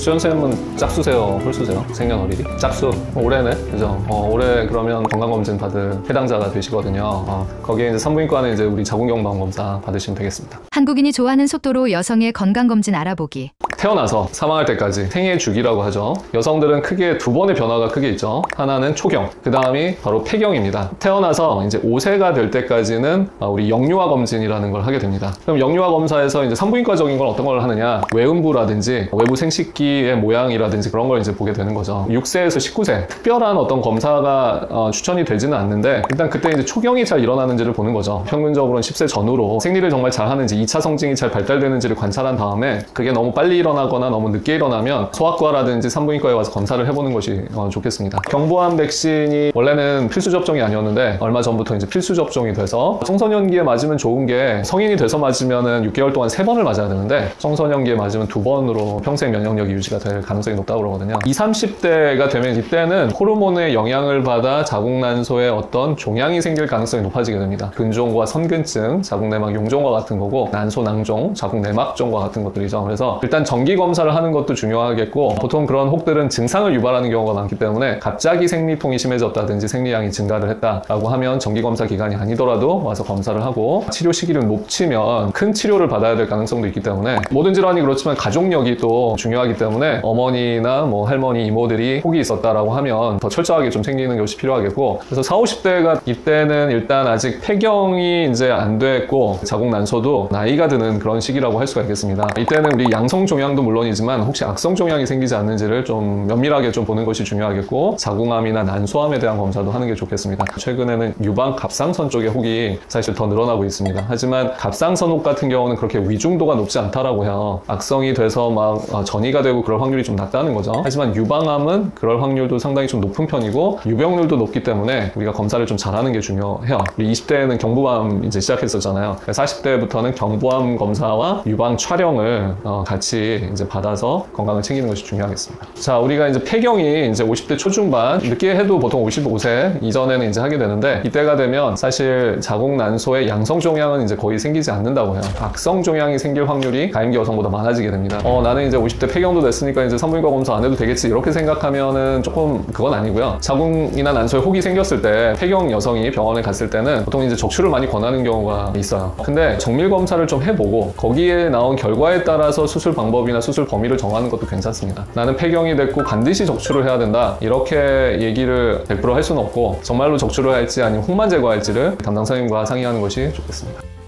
수연쌤은 짝수세요? 홀수세요? 생년월일이? 짝수. 올해네? 그죠? 올해 그러면 건강검진 받을 해당자가 되시거든요. 거기에 이제 산부인과는 이제 우리 자궁경부암검사 받으시면 되겠습니다. 한국인이 좋아하는 속도로 여성의 건강검진 알아보기. 태어나서 사망할 때까지 생애 주기라고 하죠. 여성들은 크게 두 번의 변화가 크게 있죠. 하나는 초경, 그 다음이 바로 폐경입니다. 태어나서 이제 5세가 될 때까지는 우리 영유아 검진이라는 걸 하게 됩니다. 그럼 영유아 검사에서 이제 산부인과적인 건 어떤 걸 하느냐? 외음부라든지 외부 생식기의 모양이라든지 그런 걸 이제 보게 되는 거죠. 6세에서 19세 특별한 어떤 검사가 추천이 되지는 않는데 일단 그때 이제 초경이 잘 일어나는지를 보는 거죠. 평균적으로는 10세 전후로 생리를 정말 잘 하는지 2차 성징이 잘 발달되는지를 관찰한 다음에 그게 너무 빨리 일어나거나 너무 늦게 일어나면 소아과라든지 산부인과에 와서 검사를 해보는 것이 좋겠습니다. 경부암 백신이 원래는 필수 접종이 아니었는데 얼마 전부터 이제 필수 접종이 돼서 청소년기에 맞으면 좋은 게 성인이 돼서 맞으면은 6개월 동안 3번을 맞아야 되는데 청소년기에 맞으면 2번으로 평생 면역력이 유지가 될 가능성이 높다고 그러거든요. 20, 30대가 되면 이때는 호르몬의 영향을 받아 자궁난소에 어떤 종양이 생길 가능성이 높아지게 됩니다. 근종과 선근증, 자궁내막 용종과 같은 거고 난소 낭종, 자궁내막종과 같은 것들이죠. 그래서 일단 정기 검사를 하는 것도 중요하겠고 보통 그런 혹들은 증상을 유발하는 경우가 많기 때문에 갑자기 생리통이 심해졌다든지 생리량이 증가를 했다라고 하면 정기 검사 기간이 아니더라도 와서 검사를 하고 치료 시기를 놓치면 큰 치료를 받아야 될 가능성도 있기 때문에 모든 질환이 그렇지만 가족력이 또 중요하기 때문에 어머니나 뭐 할머니, 이모들이 혹이 있었다라고 하면 더 철저하게 좀 챙기는 것이 필요하겠고 그래서 40, 50대가 이때는 일단 아직 폐경이 이제 안 됐고 자궁난소도 나이가 드는 그런 시기라고 할 수가 있겠습니다. 이때는 우리 양성 종양도 물론이지만 혹시 악성 종양이 생기지 않는지를 좀 면밀하게 좀 보는 것이 중요하겠고 자궁암이나 난소암에 대한 검사도 하는 게 좋겠습니다. 최근에는 유방 갑상선 쪽의 혹이 사실 더 늘어나고 있습니다. 하지만 갑상선 혹 같은 경우는 그렇게 위중도가 높지 않다라고 해요. 악성이 돼서 막 전이가 되고 그럴 확률이 좀 낮다는 거죠. 하지만 유방암은 그럴 확률도 상당히 좀 높은 편이고 유병률도 높기 때문에 우리가 검사를 좀 잘하는 게 중요해요. 우리 20대에는 경부암 이제 시작했었잖아요. 40대부터는 경부암 검사와 유방 촬영을 같이 이제 받아서 건강을 챙기는 것이 중요하겠습니다. 자, 우리가 이제 폐경이 이제 50대 초중반, 늦게 해도 보통 55세 이전에는 이제 하게 되는데 이때가 되면 사실 자궁난소의 양성 종양은 이제 거의 생기지 않는다고 해요. 악성 종양이 생길 확률이 가임기 여성보다 많아지게 됩니다. 나는 이제 50대 폐경도 됐으니까 이제 산부인과 검사 안 해도 되겠지 이렇게 생각하면은 조금 그건 아니고요. 자궁이나 난소에 혹이 생겼을 때 폐경 여성이 병원에 갔을 때는 보통 이제 적출을 많이 권하는 경우가 있어요. 근데 정밀 검사를 좀 해보고 거기에 나온 결과에 따라서 수술 방법이나 수술 범위를 정하는 것도 괜찮습니다. 나는 폐경이 됐고 반드시 적출을 해야 된다 이렇게 얘기를 100% 할 수는 없고 정말로 적출을 할지 아니면 혹만 제거할지를 담당 선생님과 상의하는 것이 좋겠습니다.